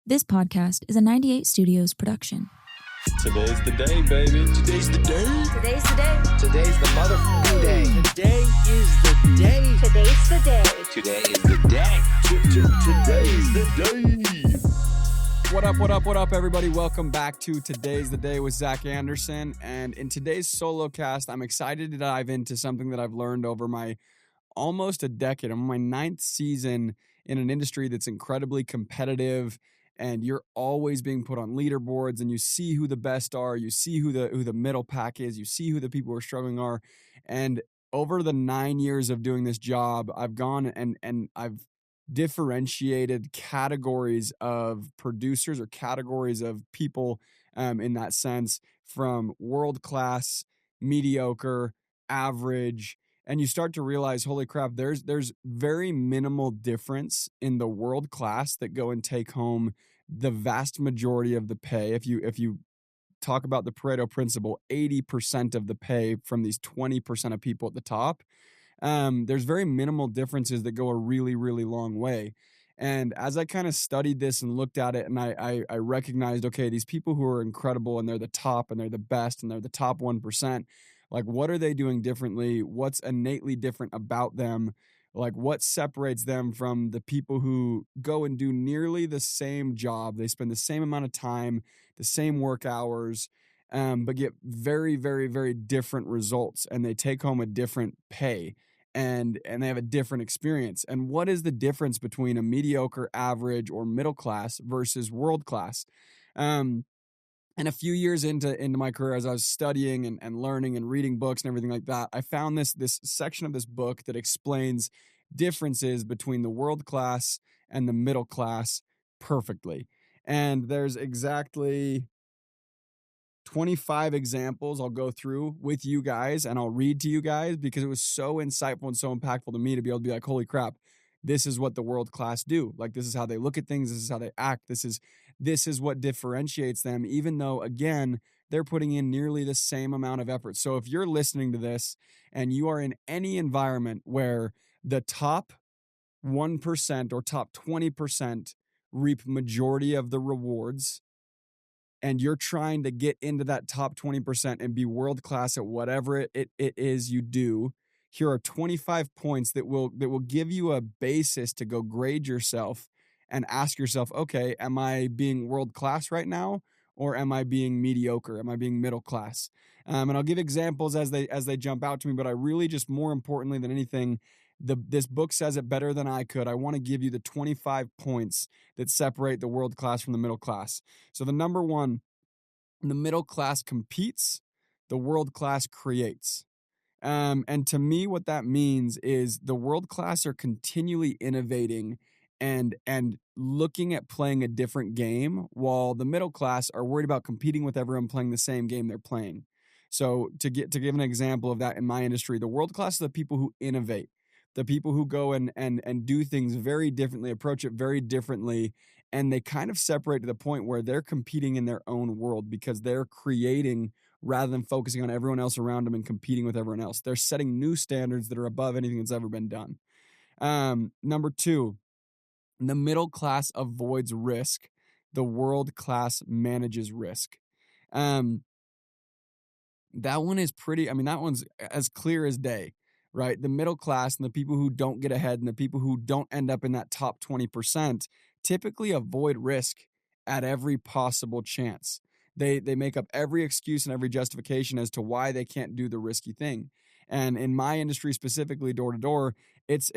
This podcast is a 98 Studios production. Today's the day, baby. Today's the day. Today's the day. Today's the motherfucking day. Today is the day. Today's the day. Today is the day. Today's the day. What up, everybody? Welcome back to Today's the Day with Zack Anderson. And in today's solo cast, I'm excited to dive into something that I've learned over my almost a decade. I'm on my 9th season in an industry that's incredibly competitive, and you're always being put on leaderboards, and you see who the best are, you see who the middle pack is, you see who the people who are struggling are. And over the 9 years of doing this job, I've gone and I've differentiated categories of producers or categories of people in that sense, from world-class, mediocre, average, and you start to realize, holy crap, there's very minimal difference in the world class that go and take home the vast majority of the pay. If you talk about the Pareto principle, 80% of the pay from these 20% of people at the top, there's very minimal differences that go a really, really long way. And as I kind of studied this and looked at it, and I recognized, okay, these people who are incredible and they're the top and they're the best and they're the top 1%, like, what are they doing differently? What's innately different about them? Like, what separates them from the people who go and do nearly the same job? They spend the same amount of time, the same work hours, but get very, very, very different results, and they take home a different pay, and they have a different experience. And what is the difference between a mediocre, average, or middle class versus world class? And a few years into my career, as I was studying and learning and reading books and everything like that, I found this section of this book that explains differences between the world class and the middle class perfectly. And there's exactly 25 examples I'll go through with you guys, and I'll read to you guys because it was so insightful and so impactful to me to be able to be like, holy crap, this is what the world class do. Like, this is how they look at things. This is how they act. This is what differentiates them, even though, again, they're putting in nearly the same amount of effort. So if you're listening to this and you are in any environment where the top 1% or top 20% reap majority of the rewards, and you're trying to get into that top 20% and be world-class at whatever it is you do, here are 25 points that will give you a basis to go grade yourself and ask yourself, okay, am I being world-class right now, or am I being mediocre? Am I being middle class? And I'll give examples as they jump out to me, but I really just, more importantly than anything, this book says it better than I could. I want to give you the 25 points that separate the world class from the middle class. So the number one, the middle class competes, the world class creates. And to me, what that means is the world class are continually innovating and looking at playing a different game, while the middle class are worried about competing with everyone playing the same game they're playing. So to give an example of that in my industry, the world class are the people who innovate, the people who go and do things very differently, approach it very differently, and they kind of separate to the point where they're competing in their own world because they're creating rather than focusing on everyone else around them and competing with everyone else. They're setting new standards that are above anything that's ever been done. Number two, the middle class avoids risk. The world class manages risk. That one is that one's as clear as day, right? The middle class and the people who don't get ahead and the people who don't end up in that top 20% typically avoid risk at every possible chance. They make up every excuse and every justification as to why they can't do the risky thing. And in my industry specifically, door to door, it's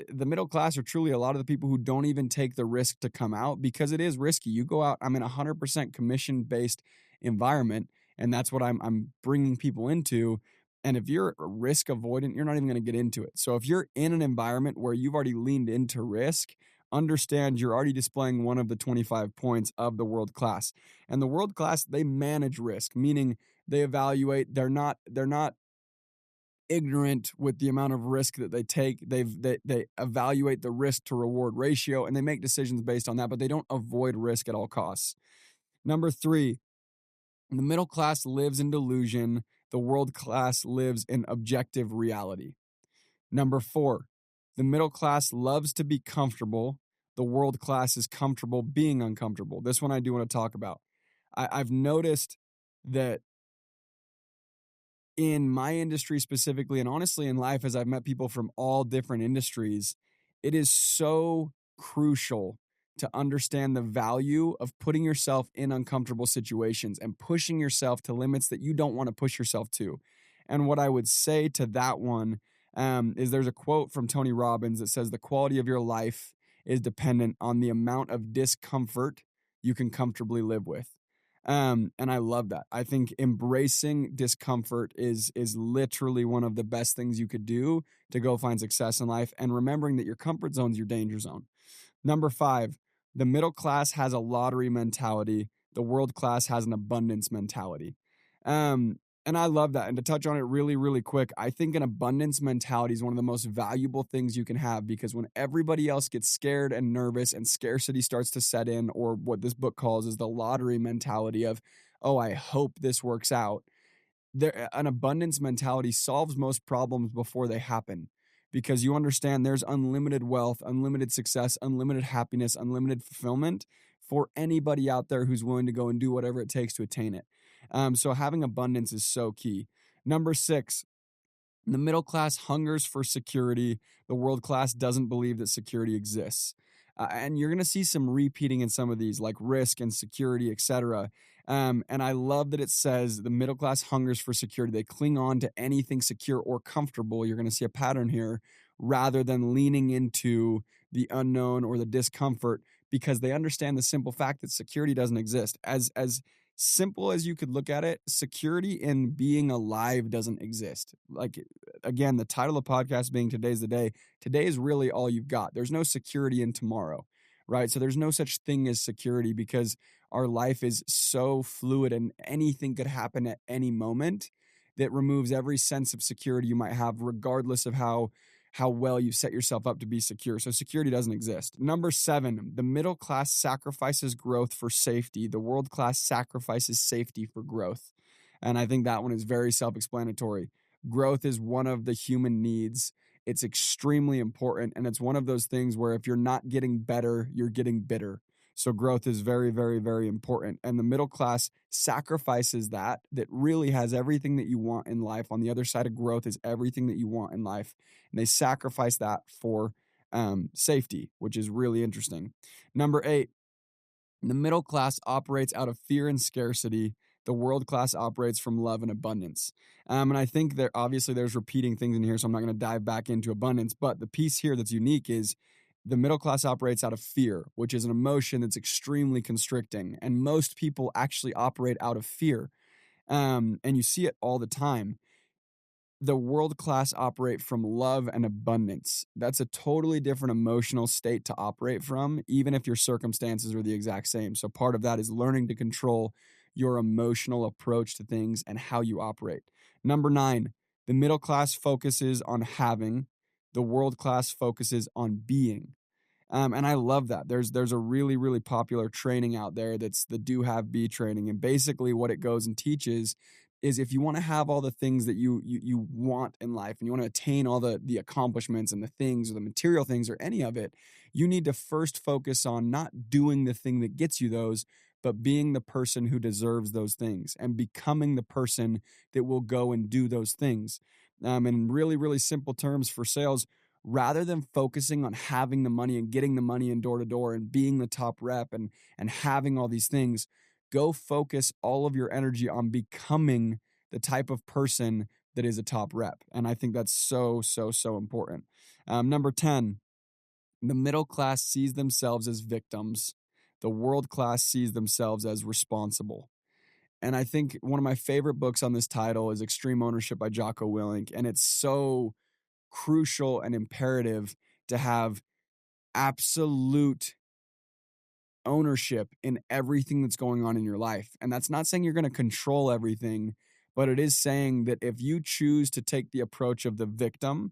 the middle class are truly a lot of the people who don't even take the risk to come out because it is risky. You go out, I'm in a 100% commission-based environment, and that's what I'm bringing people into. And if you're risk avoidant, you're not even going to get into it. So if you're in an environment where you've already leaned into risk, understand you're already displaying one of the 25 points of the world class. And the world class, they manage risk, meaning they evaluate. They're not ignorant with the amount of risk that they take. They evaluate the risk to reward ratio, and they make decisions based on that, but they don't avoid risk at all costs. Number three, the middle class lives in delusion. The world class lives in objective reality. Number four, the middle class loves to be comfortable The world class is comfortable being uncomfortable. This one I do want to talk about. I've noticed that in my industry specifically, and honestly in life, as I've met people from all different industries, it is so crucial to understand the value of putting yourself in uncomfortable situations and pushing yourself to limits that you don't want to push yourself to. And what I would say to that one is there's a quote from Tony Robbins that says, the quality of your life is dependent on the amount of discomfort you can comfortably live with. And I love that. I think embracing discomfort is literally one of the best things you could do to go find success in life, and remembering that your comfort zone is your danger zone. Number 5, the middle class has a lottery mentality. The world class has an abundance mentality. And I love that. And to touch on it really, really quick, I think an abundance mentality is one of the most valuable things you can have, because when everybody else gets scared and nervous and scarcity starts to set in, or what this book calls is the lottery mentality of, oh, I hope this works out. An abundance mentality solves most problems before they happen, because you understand there's unlimited wealth, unlimited success, unlimited happiness, unlimited fulfillment for anybody out there who's willing to go and do whatever it takes to attain it. So having abundance is so key. Number 6, the middle class hungers for security. The world class doesn't believe that security exists. And you're going to see some repeating in some of these, like risk and security, etc. And I love that it says the middle class hungers for security. They cling on to anything secure or comfortable. You're going to see a pattern here, rather than leaning into the unknown or the discomfort, because they understand the simple fact that security doesn't exist. As simple as you could look at it, security in being alive doesn't exist. Like, again, the title of the podcast being Today's the Day. Today is really all you've got. There's no security in tomorrow, right? So there's no such thing as security, because our life is so fluid and anything could happen at any moment, that removes every sense of security you might have, regardless of how well you set yourself up to be secure. So security doesn't exist. Number 7, the middle class sacrifices growth for safety. The world class sacrifices safety for growth. And I think that one is very self-explanatory. Growth is one of the human needs. It's extremely important. And it's one of those things where if you're not getting better, you're getting bitter. So growth is very, very, very important. And the middle class sacrifices that really has everything that you want in life. On the other side of growth is everything that you want in life. And they sacrifice that for safety, which is really interesting. Number 8, the middle class operates out of fear and scarcity. The world class operates from love and abundance. And I think that obviously there's repeating things in here, so I'm not going to dive back into abundance. But the piece here that's unique is the middle class operates out of fear, which is an emotion that's extremely constricting. And most people actually operate out of fear. And you see it all the time. The world class operate from love and abundance. That's a totally different emotional state to operate from, even if your circumstances are the exact same. So part of that is learning to control your emotional approach to things and how you operate. Number 9, the middle class focuses on having. The world class focuses on being. And I love that. There's a really, really popular training out there that's the do, have, be training. And basically what it goes and teaches is, if you want to have all the things that you want in life, and you want to attain all the accomplishments and the things, or the material things, or any of it, you need to first focus on not doing the thing that gets you those, but being the person who deserves those things, and becoming the person that will go and do those things. In really, really simple terms for sales, rather than focusing on having the money and getting the money in door to door and being the top rep and having all these things, go focus all of your energy on becoming the type of person that is a top rep. And I think that's so, so, so important. Number 10, the middle class sees themselves as victims. The world class sees themselves as responsible. And I think one of my favorite books on this title is Extreme Ownership by Jocko Willink. And it's so crucial and imperative to have absolute ownership in everything that's going on in your life. And that's not saying you're going to control everything, but it is saying that if you choose to take the approach of the victim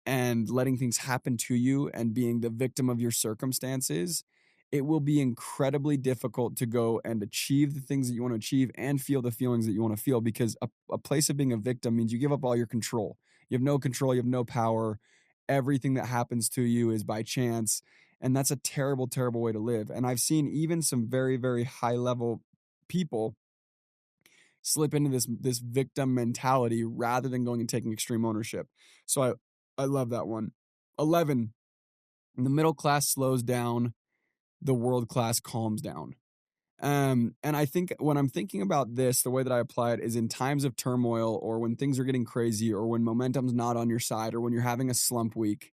and letting things happen to you and being the victim of your circumstances, it will be incredibly difficult to go and achieve the things that you want to achieve and feel the feelings that you want to feel, because a place of being a victim means you give up all your control. You have no control. You have no power. Everything that happens to you is by chance. And that's a terrible, terrible way to live. And I've seen even some very, very high level people slip into this victim mentality rather than going and taking extreme ownership. So I love that one. 11, the middle class slows down, the world class calms down. And I think when I'm thinking about this, the way that I apply it is in times of turmoil, or when things are getting crazy, or when momentum's not on your side, or when you're having a slump week,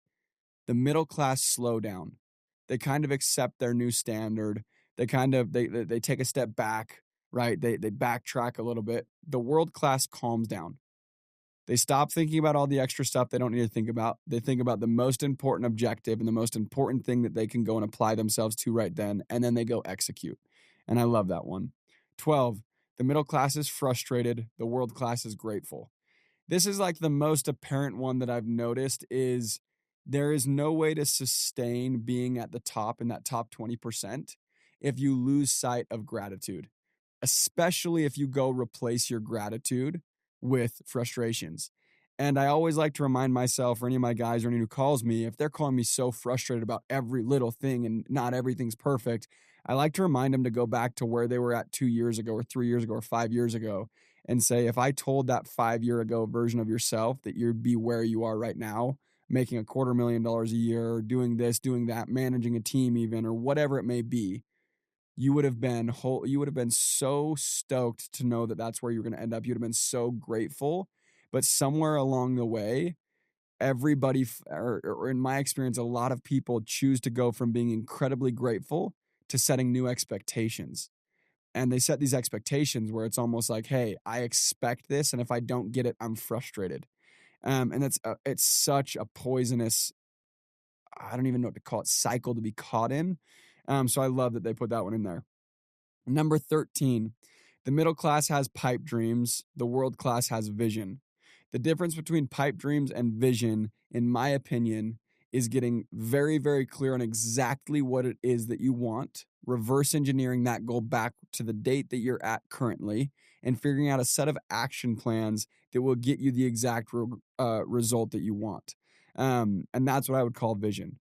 the middle class slow down. They kind of accept their new standard. They they take a step back, right? They backtrack a little bit. The world class calms down. They stop thinking about all the extra stuff they don't need to think about. They think about the most important objective and the most important thing that they can go and apply themselves to right then, and then they go execute. And I love that one. 12, the middle class is frustrated. The world class is grateful. This is like the most apparent one that I've noticed is there is no way to sustain being at the top in that top 20% if you lose sight of gratitude, especially if you go replace your gratitude with frustrations. And I always like to remind myself, or any of my guys or anyone who calls me, if they're calling me so frustrated about every little thing and not everything's perfect, I like to remind them to go back to where they were at 2 years ago or 3 years ago or 5 years ago and say, if I told that 5 year ago version of yourself that you'd be where you are right now, making $250,000 a year, doing this, doing that, managing a team even, or whatever it may be, you would have been so stoked to know that that's where you're going to end up. You'd have been so grateful. But somewhere along the way, everybody, or in my experience, a lot of people choose to go from being incredibly grateful to setting new expectations. And they set these expectations where it's almost like, hey, I expect this, and if I don't get it, I'm frustrated. And it's such a poisonous, I don't even know what to call it, cycle to be caught in. So I love that they put that one in there. Number 13, the middle class has pipe dreams. The world class has vision. The difference between pipe dreams and vision, in my opinion, is getting very, very clear on exactly what it is that you want, reverse engineering that goal back to the date that you're at currently, and figuring out a set of action plans that will get you the exact result that you want. And that's what I would call vision.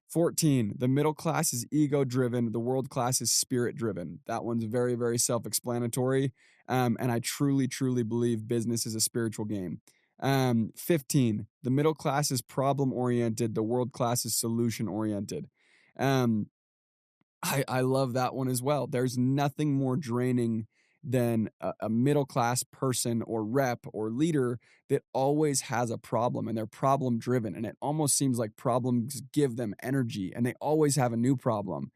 14, the middle class is ego driven. The world class is spirit driven. That one's very, very self-explanatory. And I truly, truly believe business is a spiritual game. 15, the middle class is problem oriented. The world class is solution oriented. I love that one as well. There's nothing more draining than a middle class person or rep or leader that always has a problem, and they're problem driven. And it almost seems like problems give them energy, and they always have a new problem.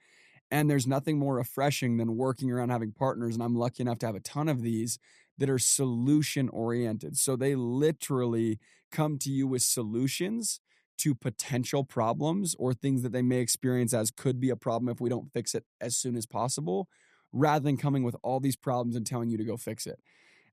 And there's nothing more refreshing than working around having partners. And I'm lucky enough to have a ton of these that are solution oriented. So they literally come to you with solutions to potential problems or things that they may experience as could be a problem if we don't fix it as soon as possible, rather than coming with all these problems and telling you to go fix it.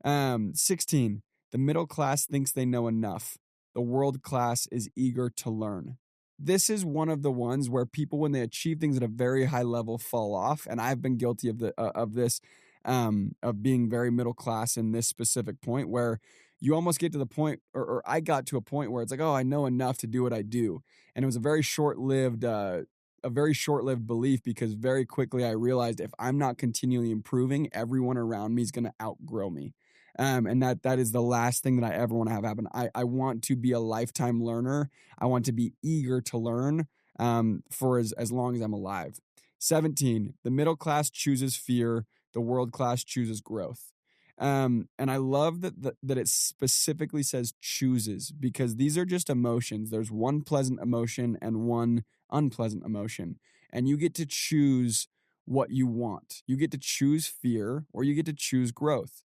16, the middle class thinks they know enough. The world class is eager to learn. This is one of the ones where people, when they achieve things at a very high level, fall off. And I've been guilty of this, of being very middle class in this specific point, where you almost get to the point, or I got to a point where it's like, oh, I know enough to do what I do. And it was a very short-lived belief, because very quickly I realized if I'm not continually improving, everyone around me is going to outgrow me. And that is the last thing that I ever want to have happen. I want to be a lifetime learner. I want to be eager to learn for as long as I'm alive. 17, the middle class chooses fear. The world class chooses growth. And I love that it specifically says chooses, because these are just emotions. There's one pleasant emotion and one unpleasant emotion. And you get to choose what you want. You get to choose fear, or you get to choose growth.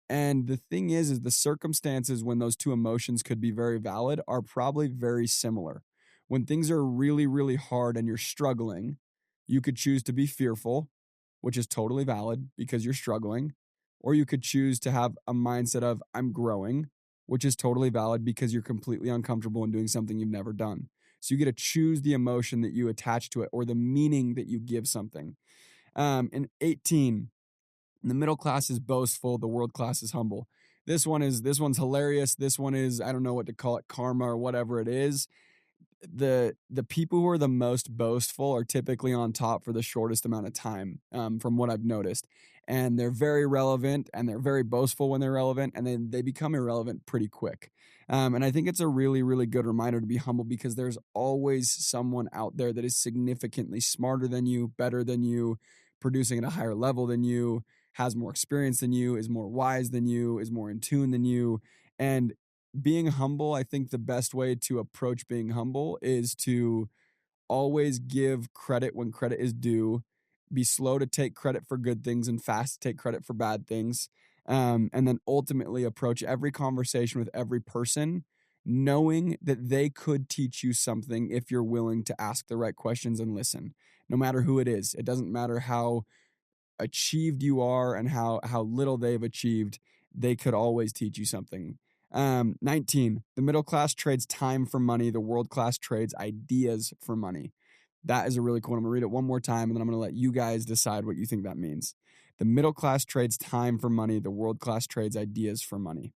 And the thing is the circumstances when those two emotions could be very valid are probably very similar. When things are really, really hard and you're struggling, you could choose to be fearful, which is totally valid because you're struggling. Or you could choose to have a mindset of I'm growing, which is totally valid because you're completely uncomfortable in doing something you've never done. So you get to choose the emotion that you attach to it, or the meaning that you give something. And 18, the middle class is boastful. The world class is humble. This one's hilarious. This one is, I don't know what to call it, karma or whatever it is. the people who are the most boastful are typically on top for the shortest amount of time, from what I've noticed. And they're very relevant and they're very boastful when they're relevant, and then they become irrelevant pretty quick. And I think it's a really, really good reminder to be humble, because there's always someone out there that is significantly smarter than you, better than you, producing at a higher level than you, has more experience than you, is more wise than you, is more in tune than you. And being humble, I think the best way to approach being humble is to always give credit when credit is due, be slow to take credit for good things and fast to take credit for bad things. And then ultimately approach every conversation with every person, knowing that they could teach you something if you're willing to ask the right questions and listen, no matter who it is. It doesn't matter how achieved you are and how little they've achieved, they could always teach you something. 19, the middle class trades time for money. The world class trades ideas for money. That is a really cool one. I'm going to read it one more time, and then I'm going to let you guys decide what you think that means. The middle class trades time for money. The world class trades ideas for money.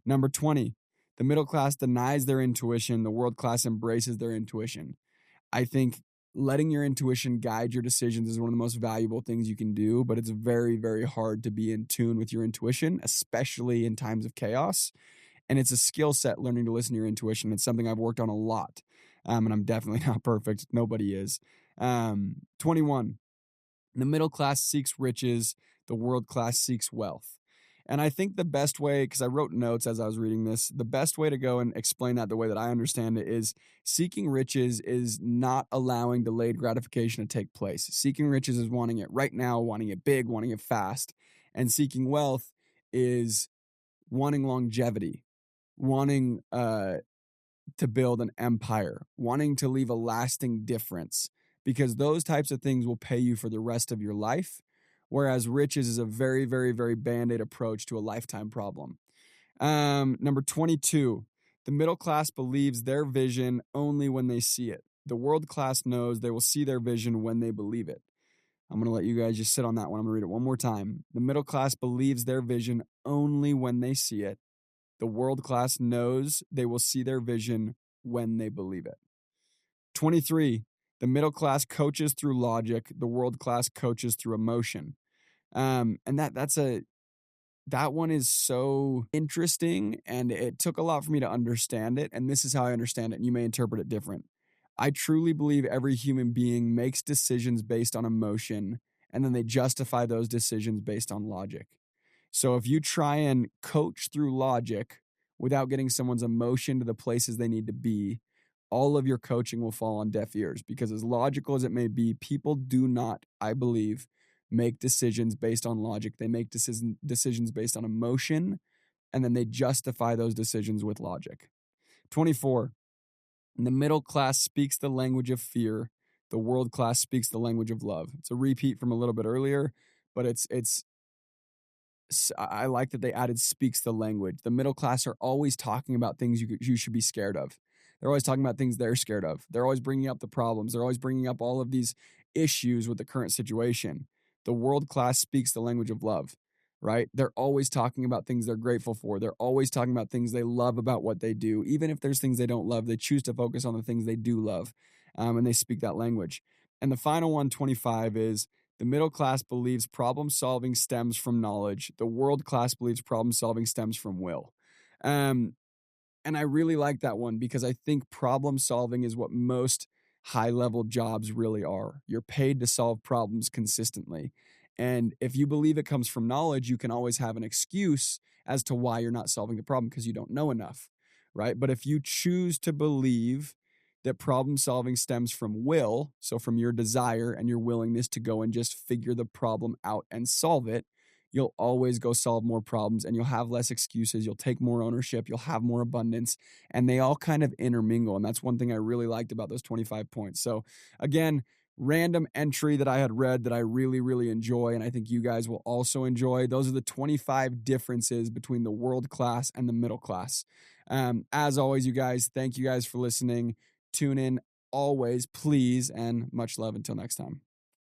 Number 20, the middle class denies their intuition. The world class embraces their intuition. I think letting your intuition guide your decisions is one of the most valuable things you can do, but it's very, very hard to be in tune with your intuition, especially in times of chaos. And it's a skill set, learning to listen to your intuition. It's something I've worked on a lot. And I'm definitely not perfect. Nobody is. 21, the middle class seeks riches. The world class seeks wealth. And I think the best way, because I wrote notes as I was reading this, the best way to go and explain that the way that I understand it is seeking riches is not allowing delayed gratification to take place. Seeking riches is wanting it right now, wanting it big, wanting it fast. And seeking wealth is wanting longevity, wanting to build an empire, wanting to leave a lasting difference, because those types of things will pay you for the rest of your life. Whereas riches is a very, very, very band-aid approach to a lifetime problem. Number 22, the middle class believes their vision only when they see it. The world class knows they will see their vision when they believe it. I'm going to let you guys just sit on that one. I'm going to read it one more time. The middle class believes their vision only when they see it. The world class knows they will see their vision when they believe it. 23, the middle class coaches through logic. The world class coaches through emotion. And that one is so interesting, and it took a lot for me to understand it. And this is how I understand it, and you may interpret it different. I truly believe every human being makes decisions based on emotion, and then they justify those decisions based on logic. So if you try and coach through logic without getting someone's emotion to the places they need to be, all of your coaching will fall on deaf ears, because as logical as it may be, people do not, I believe, make decisions based on logic. They make decisions based on emotion, and then they justify those decisions with logic. 24, the middle class speaks the language of fear. The world class speaks the language of love. It's a repeat from a little bit earlier, but I like that they added speaks the language. The middle class are always talking about things you should be scared of. They're always talking about things they're scared of. They're always bringing up the problems. They're always bringing up all of these issues with the current situation. The world class speaks the language of love, right? They're always talking about things they're grateful for. They're always talking about things they love about what they do. Even if there's things they don't love, they choose to focus on the things they do love, and they speak that language. And the final one, 25, is the middle class believes problem solving stems from knowledge. The world class believes problem solving stems from will. And I really like that one, because I think problem solving is what most high level jobs really are. You're paid to solve problems consistently. And if you believe it comes from knowledge, you can always have an excuse as to why you're not solving the problem, because you don't know enough, right? But if you choose to believe that problem solving stems from will, so from your desire and your willingness to go and just figure the problem out and solve it, you'll always go solve more problems, and you'll have less excuses. You'll take more ownership. You'll have more abundance, and they all kind of intermingle. And that's one thing I really liked about those 25 points. So again, random entry that I had read that I really, really enjoy, and I think you guys will also enjoy. Those are the 25 differences between the world class and the middle class. As always, you guys, thank you guys for listening. Tune in always, please, and much love until next time.